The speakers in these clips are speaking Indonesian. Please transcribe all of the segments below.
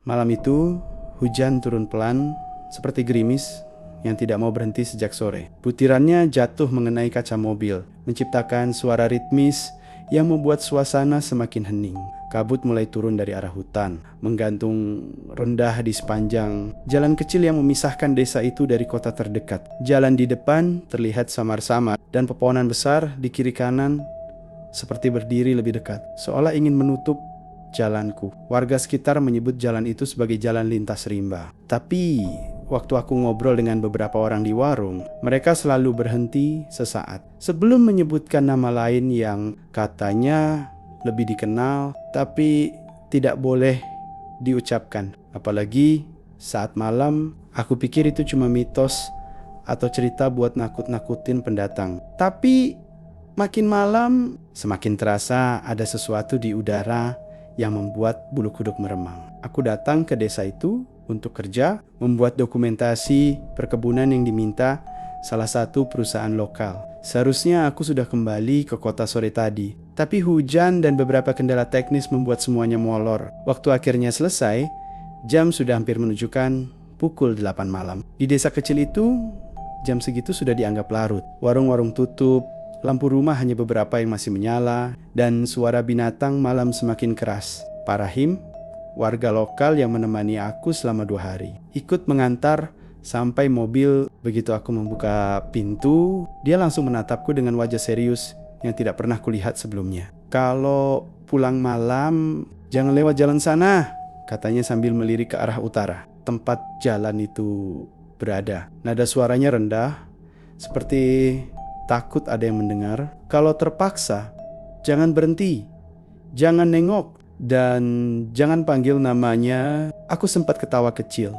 Malam itu, hujan turun pelan, seperti gerimis yang tidak mau berhenti sejak sore. Butirannya jatuh mengenai kaca mobil, menciptakan suara ritmis yang membuat suasana semakin hening. Kabut mulai turun dari arah hutan, menggantung rendah di sepanjang jalan kecil yang memisahkan desa itu dari kota terdekat. Jalan di depan terlihat samar-samar, dan pepohonan besar di kiri kanan seperti berdiri lebih dekat, seolah ingin menutup jalanku. Warga sekitar menyebut jalan itu sebagai jalan lintas rimba. Tapi waktu aku ngobrol dengan beberapa orang di warung, mereka selalu berhenti sesaat sebelum menyebutkan nama lain yang katanya lebih dikenal tapi tidak boleh diucapkan. Apalagi saat malam, aku pikir itu cuma mitos atau cerita buat nakut-nakutin pendatang. Tapi makin malam, semakin terasa ada sesuatu di udara yang membuat bulu kuduk meremang. Aku datang ke desa itu untuk kerja, membuat dokumentasi perkebunan yang diminta salah satu perusahaan lokal. Seharusnya aku sudah kembali ke kota sore tadi, tapi hujan dan beberapa kendala teknis membuat semuanya molor. Waktu akhirnya selesai, jam sudah hampir menunjukkan pukul 8 malam. Di desa kecil itu, jam segitu sudah dianggap larut. Warung-warung tutup, lampu rumah hanya beberapa yang masih menyala, dan suara binatang malam semakin keras. Pak Rahim, warga lokal yang menemani aku selama 2 hari, ikut mengantar sampai mobil. Begitu aku membuka pintu, dia langsung menatapku dengan wajah serius yang tidak pernah kulihat sebelumnya. "Kalau pulang malam, jangan lewat jalan sana," katanya sambil melirik ke arah utara, tempat jalan itu berada. Nada suaranya rendah, seperti takut ada yang mendengar. "Kalau terpaksa, jangan berhenti, jangan nengok, dan jangan panggil namanya." Aku sempat ketawa kecil,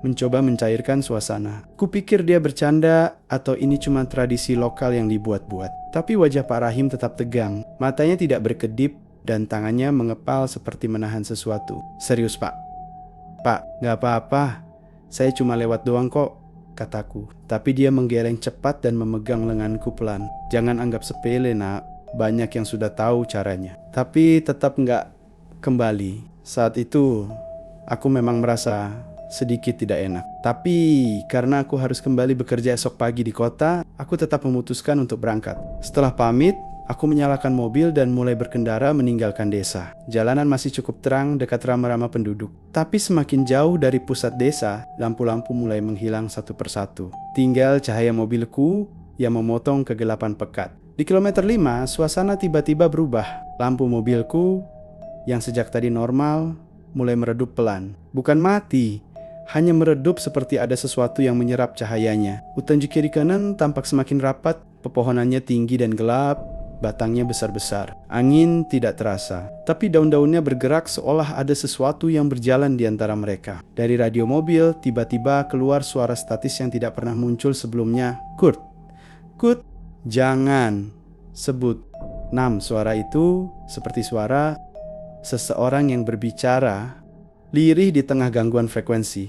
mencoba mencairkan suasana. Kupikir dia bercanda atau ini cuma tradisi lokal yang dibuat-buat. Tapi wajah Pak Rahim tetap tegang, matanya tidak berkedip dan tangannya mengepal seperti menahan sesuatu. "Serius, Pak? Pak, gak apa-apa, saya cuma lewat doang kok," kataku. Tapi dia menggeleng cepat dan memegang lenganku pelan. "Jangan anggap sepele, nak. Banyak yang sudah tahu caranya." Tapi tetap nggak kembali. Saat itu, aku memang merasa sedikit tidak enak. Tapi karena aku harus kembali bekerja esok pagi di kota, aku tetap memutuskan untuk berangkat. Setelah pamit, aku menyalakan mobil dan mulai berkendara meninggalkan desa. Jalanan masih cukup terang dekat rama-rama penduduk. Tapi semakin jauh dari pusat desa, lampu-lampu mulai menghilang satu persatu. Tinggal cahaya mobilku yang memotong kegelapan pekat. Di kilometer 5, suasana tiba-tiba berubah. Lampu mobilku yang sejak tadi normal mulai meredup pelan. Bukan mati, hanya meredup seperti ada sesuatu yang menyerap cahayanya. Hutan di kiri kanan tampak semakin rapat, pepohonannya tinggi dan gelap, batangnya besar-besar. Angin tidak terasa, tapi daun-daunnya bergerak seolah ada sesuatu yang berjalan di antara mereka. Dari radio mobil, tiba-tiba keluar suara statis yang tidak pernah muncul sebelumnya. "Kurt, Kurt, jangan sebut." Suara itu seperti suara seseorang yang berbicara lirih di tengah gangguan frekuensi.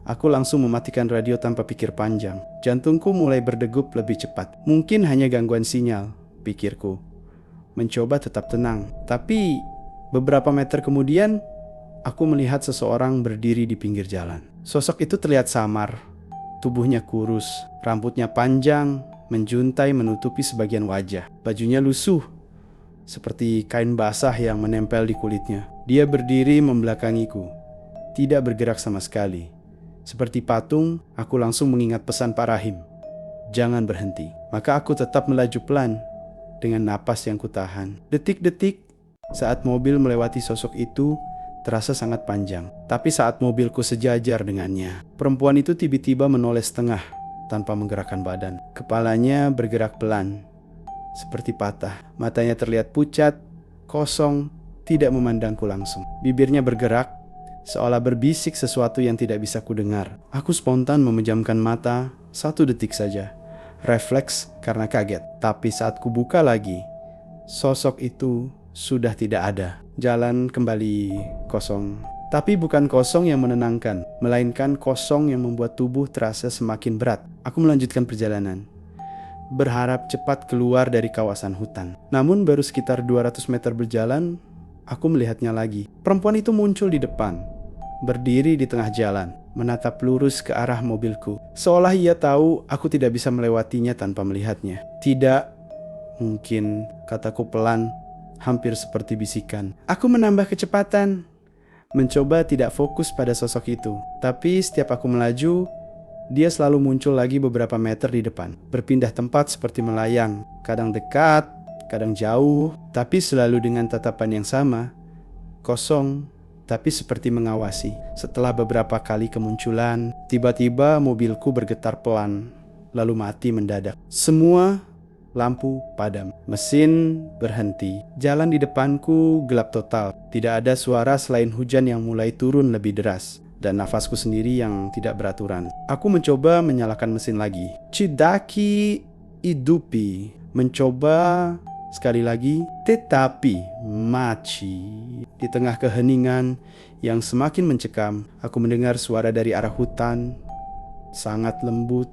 Aku langsung mematikan radio tanpa pikir panjang. Jantungku mulai berdegup lebih cepat. Mungkin hanya gangguan sinyal, pikirku. Mencoba tetap tenang. Tapi beberapa meter kemudian, aku melihat seseorang berdiri di pinggir jalan. Sosok itu terlihat samar. Tubuhnya kurus, rambutnya panjang, menjuntai menutupi sebagian wajah. Bajunya lusuh, seperti kain basah yang menempel di kulitnya. Dia berdiri membelakangiku, tidak bergerak sama sekali. Seperti patung, aku langsung mengingat pesan Pak Rahim. Jangan berhenti. Maka aku tetap melaju pelan, dengan napas yang kutahan. Detik-detik saat mobil melewati sosok itu terasa sangat panjang. Tapi saat mobilku sejajar dengannya, perempuan itu tiba-tiba menoleh setengah tanpa menggerakkan badan. Kepalanya bergerak pelan, seperti patah. Matanya terlihat pucat, kosong, tidak memandangku langsung. Bibirnya bergerak, seolah berbisik sesuatu yang tidak bisa kudengar. Aku spontan memejamkan mata 1 detik saja. Refleks karena kaget. Tapi saat kubuka lagi, sosok itu sudah tidak ada. Jalan kembali kosong. Tapi bukan kosong yang menenangkan, melainkan kosong yang membuat tubuh terasa semakin berat. Aku melanjutkan perjalanan, berharap cepat keluar dari kawasan hutan. Namun baru sekitar 200 meter berjalan, aku melihatnya lagi. Perempuan itu muncul di depan, berdiri di tengah jalan, menatap lurus ke arah mobilku. Seolah ia tahu aku tidak bisa melewatinya tanpa melihatnya. Tidak mungkin, kataku pelan, hampir seperti bisikan. Aku menambah kecepatan, mencoba tidak fokus pada sosok itu. Tapi setiap aku melaju, dia selalu muncul lagi beberapa meter di depan. Berpindah tempat seperti melayang, kadang dekat, kadang jauh, tapi selalu dengan tatapan yang sama, kosong, tapi seperti mengawasi. Setelah beberapa kali kemunculan, tiba-tiba mobilku bergetar pelan, lalu mati mendadak. Semua lampu padam, mesin berhenti, jalan di depanku gelap total. Tidak ada suara selain hujan yang mulai turun lebih deras, dan nafasku sendiri yang tidak beraturan. Aku mencoba menyalakan mesin lagi. Chidaki Idupi. Mencoba sekali lagi, tetapi mati. Di tengah keheningan yang semakin mencekam, aku mendengar suara dari arah hutan, sangat lembut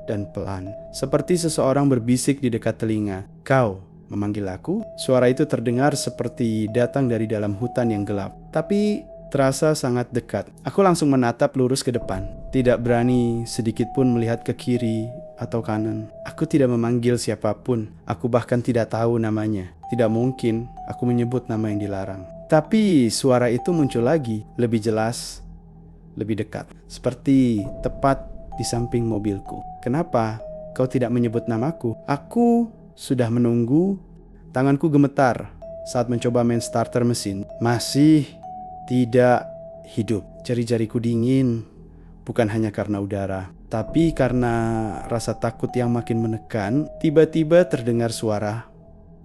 dan pelan, seperti seseorang berbisik di dekat telinga. "Kau memanggil aku?" Suara itu terdengar seperti datang dari dalam hutan yang gelap, tapi terasa sangat dekat. Aku langsung menatap lurus ke depan, tidak berani sedikit pun melihat ke kiri atau kanan. Aku tidak memanggil siapapun, aku bahkan tidak tahu namanya. Tidak mungkin aku menyebut nama yang dilarang. Tapi suara itu muncul lagi, lebih jelas, lebih dekat, seperti tepat di samping mobilku. "Kenapa kau tidak menyebut namaku?" Aku sudah menunggu. Tanganku gemetar saat mencoba main starter mesin. Masih tidak hidup. Jari-jariku dingin, bukan hanya karena udara, tapi karena rasa takut yang makin menekan. Tiba-tiba terdengar suara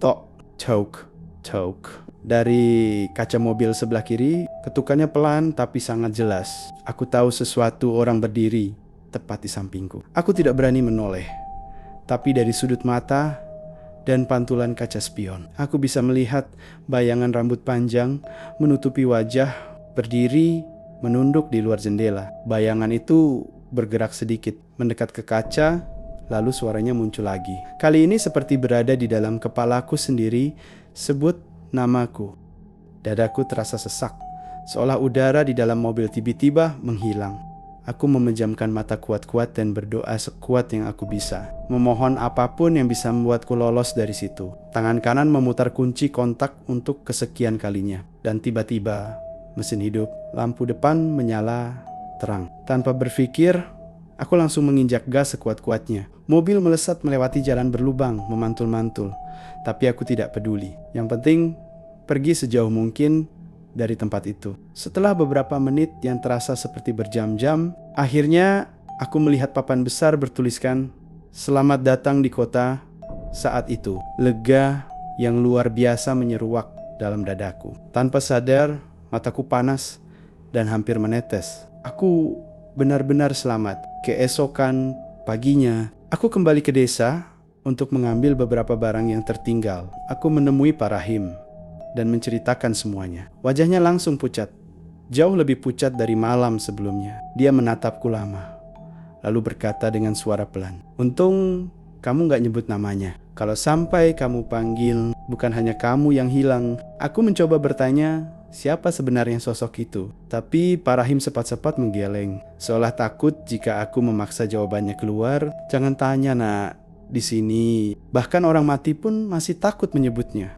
tok, tok, tok dari kaca mobil sebelah kiri. Ketukannya pelan tapi sangat jelas. Aku tahu sesuatu orang berdiri tepat di sampingku. Aku tidak berani menoleh, tapi dari sudut mata dan pantulan kaca spion, aku bisa melihat bayangan rambut panjang menutupi wajah, berdiri menunduk di luar jendela. Bayangan itu bergerak sedikit, mendekat ke kaca, lalu suaranya muncul lagi. Kali ini seperti berada di dalam kepalaku sendiri. Sebut namaku. Dadaku terasa sesak, seolah udara di dalam mobil tiba-tiba menghilang. Aku memejamkan mata kuat-kuat dan berdoa sekuat yang aku bisa, memohon apapun yang bisa membuatku lolos dari situ. Tangan kanan memutar kunci kontak untuk kesekian kalinya, dan tiba-tiba mesin hidup, lampu depan menyala terang. Tanpa berpikir, aku langsung menginjak gas sekuat-kuatnya. Mobil melesat melewati jalan berlubang, memantul-mantul, tapi aku tidak peduli. Yang penting, pergi sejauh mungkin dari tempat itu. Setelah beberapa menit yang terasa seperti berjam-jam, akhirnya aku melihat papan besar bertuliskan "Selamat datang di kota." Saat itu, lega yang luar biasa menyeruak dalam dadaku. Tanpa sadar, mataku panas dan hampir menetes. Aku benar-benar selamat. Keesokan paginya, aku kembali ke desa untuk mengambil beberapa barang yang tertinggal. Aku menemui Pak Rahim dan menceritakan semuanya. Wajahnya langsung pucat, jauh lebih pucat dari malam sebelumnya. Dia menatapku lama, lalu berkata dengan suara pelan, "Untung kamu gak nyebut namanya. Kalau sampai kamu panggil, bukan hanya kamu yang hilang." Aku mencoba bertanya, siapa sebenarnya sosok itu? Tapi Pak Rahim cepat-cepat menggeleng, seolah takut jika aku memaksa jawabannya keluar. "Jangan tanya, nak. Di sini, bahkan orang mati pun masih takut menyebutnya."